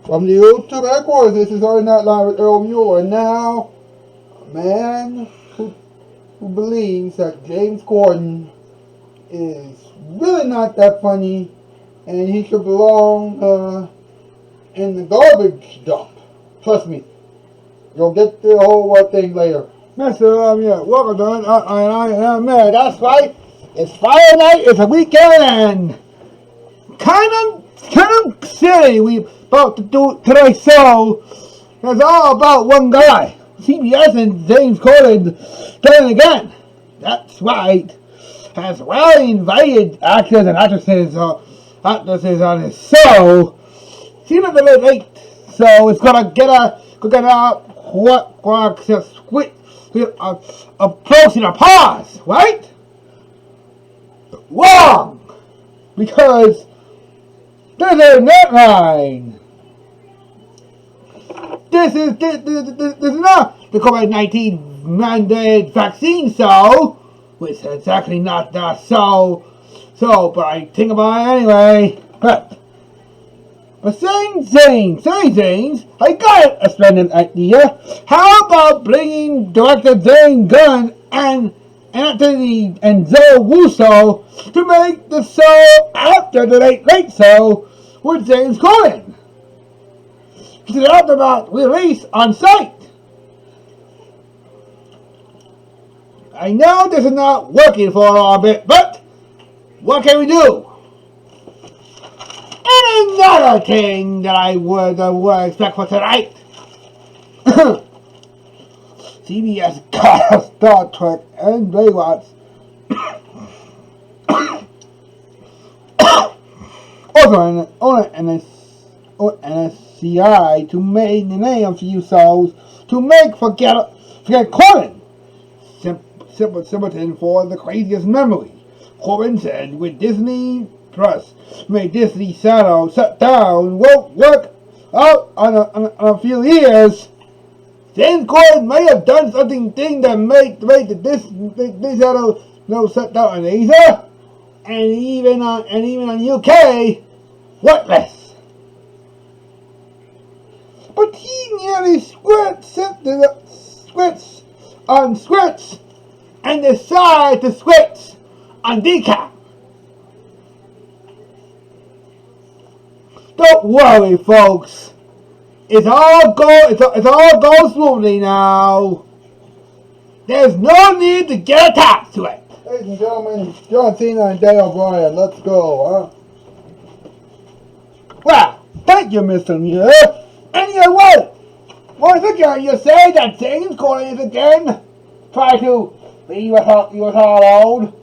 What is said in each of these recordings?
From the YouTube headquarters, this is our Nightline with Earl Mueller. And now, a man who believes that James Corden is really not that funny and he should belong in the garbage dump. Trust me, you'll get the whole thing later. Yeah, welcome to I'm there. That's right. It's Friday night. It's a weekend, and kind of silly. We about to do today's show. It's all about one guy. CBS and James Corden done it again. That's right. Has well invited actors and actresses on his show. Seems a little late, so it's gonna get a approaching a pause, right? Wrong, because there's a Nightline. This is not the COVID-19 mandated vaccine show, which is actually not that so, but I think about it anyway. But saying James, I got a splendid idea. How about bringing director James Gunn and Anthony and Joe Russo to make the show after the Late Show with James Corden? To the aftermath release on site. I know this is not working for a bit, but what can we do? And another thing that I would expect for tonight. CBS got a Star Trek and Baywatch. Also an NSCI to make the name of few shows to make forget Corden. Simpleton for the craziest memory. Corden said with Disney Plus made Disney Shadow shut down won't work out on a few years. James Corden may have done something that made the Disney Shadow no shut down in Asia and even on UK worthless. But he nearly squirts on squirts and decided to switch on decaf. Don't worry, folks. It's all go smoothly now. There's no need to get attached to it. Ladies and gentlemen, John Cena and Dale Bryan, let's go, Well, thank you, Mr. Mueller. Anyway, once again, you say that James Corden is again trying to leave us all alone.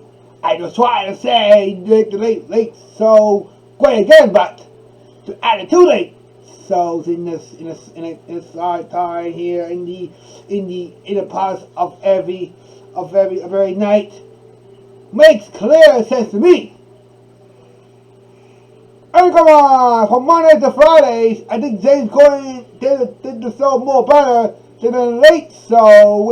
I just try to say make the late so great again, but to add it too late. So in this time here in the past of every night makes clear sense to me. And come on, from Mondays to Fridays, I think James Corden did the show more better than the Late Show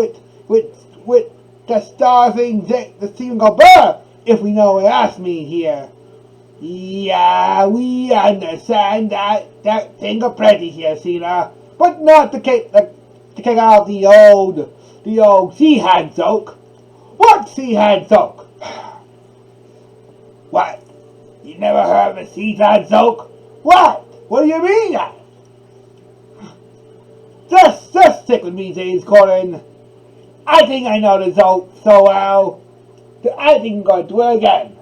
with the starring the Stephen Colbert, if we know what asked me here. Yeah, we understand that thing of plenty here, Cena, but not to kick out the old sea-hand joke. What sea-hand joke? What? You never heard of a sea-hand joke? What? What do you mean that? Just stick with me, James Corden. I think I know the joke so well that I think I'm going to do it again.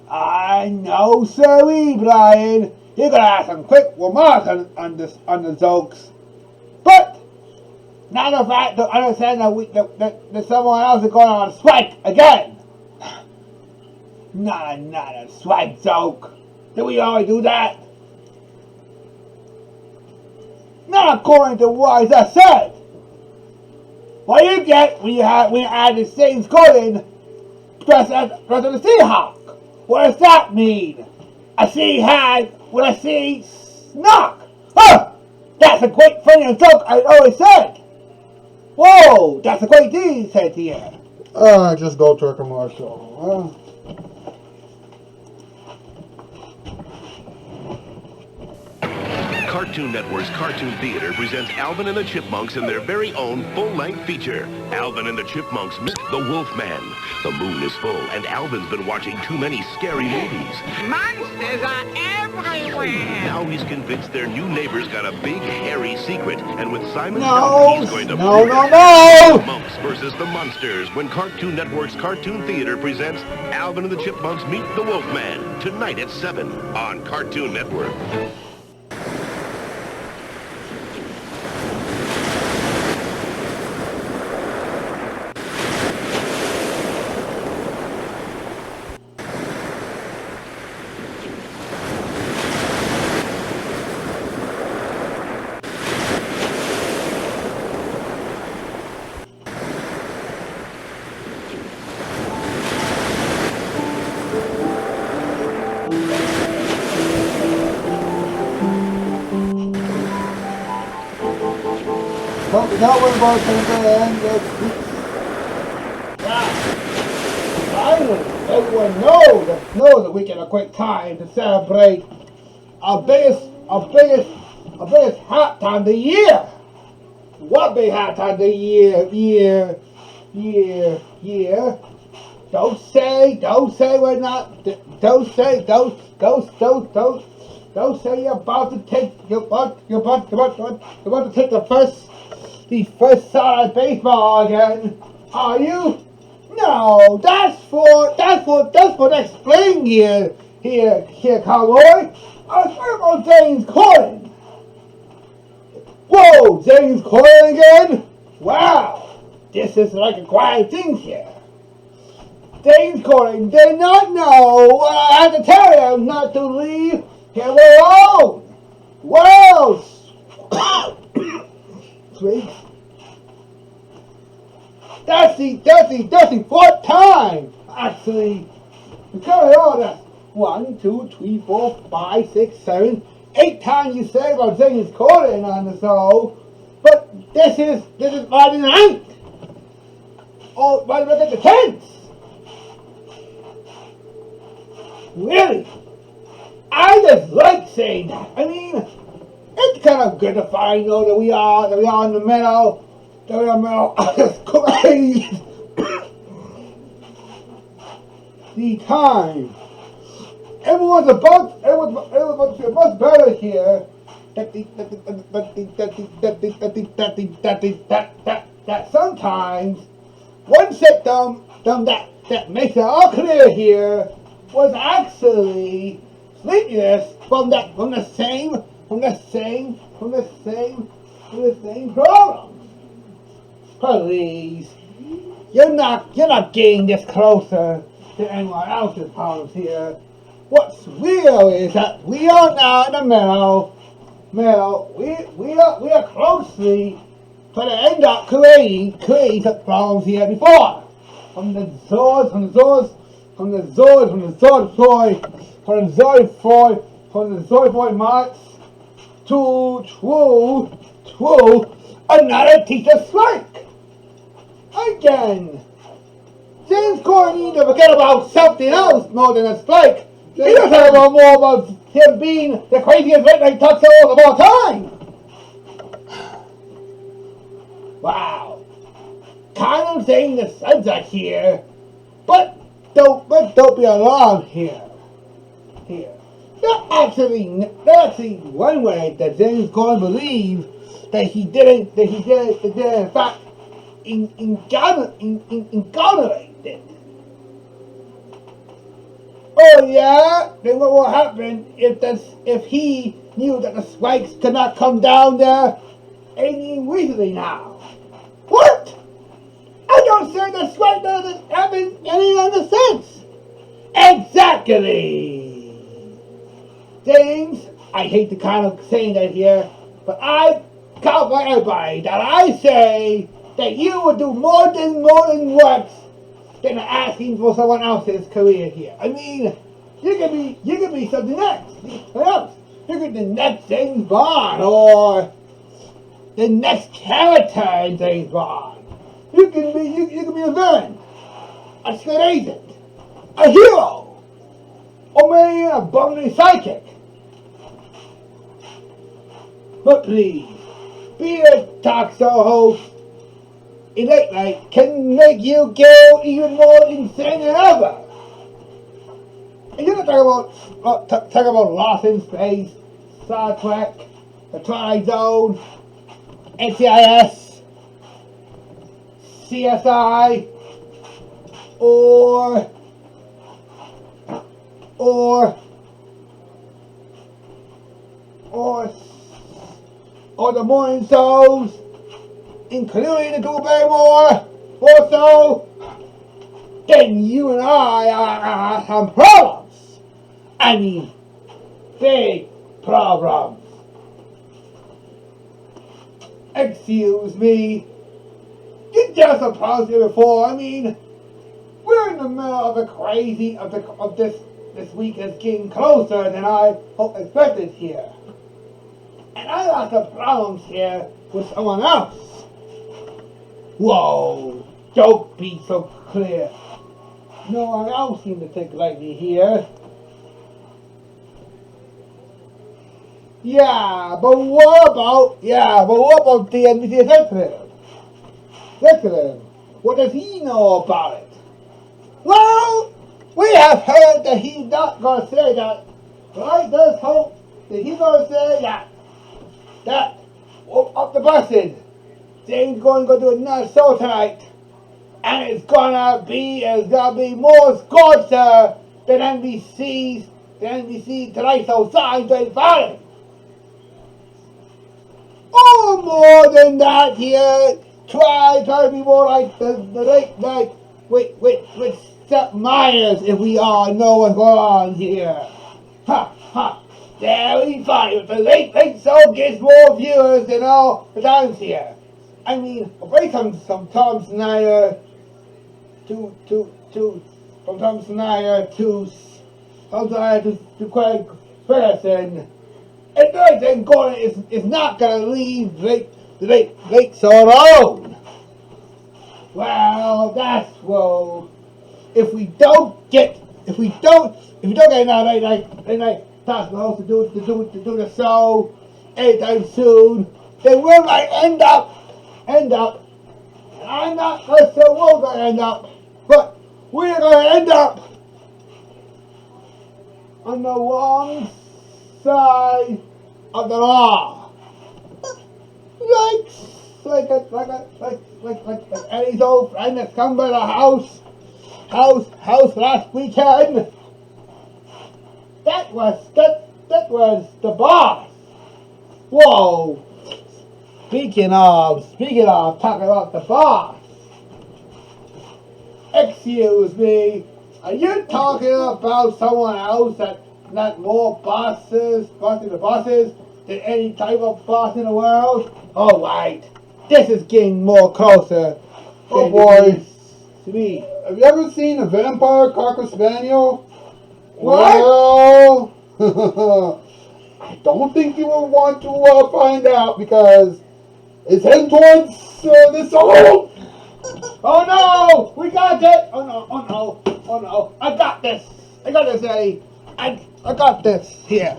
I know, sorry, Brian. You're gonna have some quick remarks on the jokes, but not the fact to understand that someone else is going on a strike again. Not a strike joke. Do we always do that? Not according to what I just said. What you get when you add the James Corden dressed as the Seahawk? What does that mean? A sea-hag with a sea snock. Huh! That's a great funny joke I always said. Whoa, that's a great thing he said here. Just go to a commercial. Cartoon Network's Cartoon Theater presents Alvin and the Chipmunks in their very own full-length feature. Alvin and the Chipmunks meet the Wolfman. The moon is full, and Alvin's been watching too many scary movies. Monsters are everywhere. Now he's convinced their new neighbor's got a big, hairy secret, and with Simon's No, help, he's going to no, no, the no! Monks versus the Monsters when Cartoon Network's Cartoon Theater presents Alvin and the Chipmunks Meet the Wolfman tonight at 7 on Cartoon Network. But now we're about to end this week. Finally, everyone knows that we get a quick time to celebrate our biggest hot time of the year. What big hot time of the year? Don't say we're not. Don't say you're about to take the first side of baseball again. Are you? No, that's for next spring here, cowboy. I was talking about James Corden. Whoa, James Corden again? Wow, this is like a quiet thing here. James Corden did not know what I had to tell him not to leave him alone. Well, sweet. That's the fourth time, actually. Because all that's 1, 2, 3, 4, 5, 6, 7, 8 times you say about James Corden on the show. But this is by the 9th. Oh, by the 10th. Really? I just like saying that. I mean, it's kind of good to find out that we are in the middle. That we are in the middle of this crazy the time. Everyone's about to feel much better here. That sometimes one symptom that makes it all clear here was actually sleepiness from the same problem. Please, you're not getting this closer to anyone else's problems here. What's real is that we are now in the middle. We are closely to the end of creating such problems here before. From the Zords March to another teacher strike. Again, James Corden needs to forget about something else more than a strike. He doesn't talk about more about him being the craziest late night talk show of all time. Wow. Kind of saying the subject here, but don't be alarmed here. There's actually one way that James Corden believes that he didn't in fact inaugurated. Oh yeah? Then what will happen if he knew that the spikes could not come down there any recently now? What? I don't say the spike doesn't have any other sense. Exactly. James, I hate to kind of saying that here, but I count for everybody that I say that you would do more than works than asking for someone else's career here. I mean, you could be something else. You could be the next James Bond or the next character in James Bond. You can be a villain, a secret agent, a hero, or maybe a bumbling psychic. But please, being a talk show host in late night can make you go even more insane than ever. And you're gonna talk about Lost in Space, Star Trek, The Twilight Zone, NCIS, CSI, or the morning shows, including the Drew Barrymore, also, then you and I are some problems. I mean, big problems. Excuse me. You just approached me before. I mean, we're in the middle of the crazy of this week is getting closer than I expected here. And I got the problems here with someone else. Whoa, don't be so clear. No one else seems to take lightly here. Yeah, but what about the NBC executive? What does he know about it? Well, we have heard that he's not going to say that. But I just hope that he's going to say that up the busted, James going to do another show tonight, and it's gonna be more scorcher than NBC Tonight Show signed to Friday. Oh, more than that here. Try to be more like the late night with Seth Meyers if we all know what's going on here. Ha ha. Very funny. The late show gets more viewers than all the times here. I mean, away from Tom Snyder to Craig Ferguson. And Nathan Gordon is not gonna leave the late show alone. Well, if we don't get another late night talk host to do the show anytime soon, then we might end up. I'm not quite sure where we're gonna end up, but we're gonna end up on the wrong side of the law. Like Eddie's old friend that's come by the house last weekend. That was the boss. Whoa. Speaking of talking about the boss. Excuse me, are you talking about someone else that more bosses than any type of boss in the world? All right, this is getting more closer. Oh boy. To me. Have you ever seen a vampire Cocker Spaniel? What? Well, I don't think you will want to find out because it's heading towards this hole. Oh no! We got it! Oh no! I got this, Eddie. I got this here.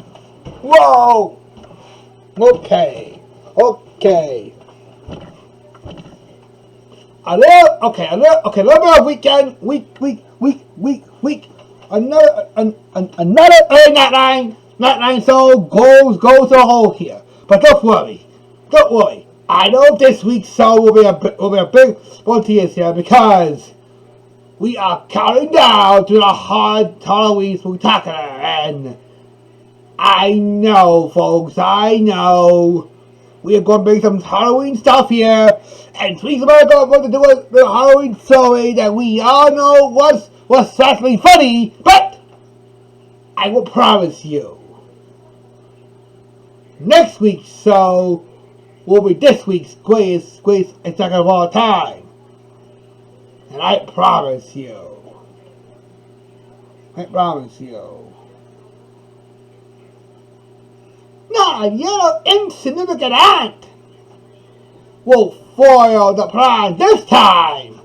Whoa! Okay. A little bit of weekend, week. Another early Nightline show goes to a hole here. But don't worry. I know this week's show will be a big spontaneous here because we are counting down to the Halloween Spectacular, and I know, folks, we are going to bring some Halloween stuff here, and please about going to do a Halloween story that we all know was certainly funny, but I will promise you, next week's show will be this week's greatest executive of all time. And I promise you. Not a yellow insignificant ant will foil the plan this time.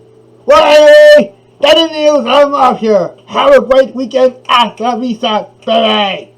Well, anyway, that is the news. I'm off here. Have a great weekend at La Vista, baby.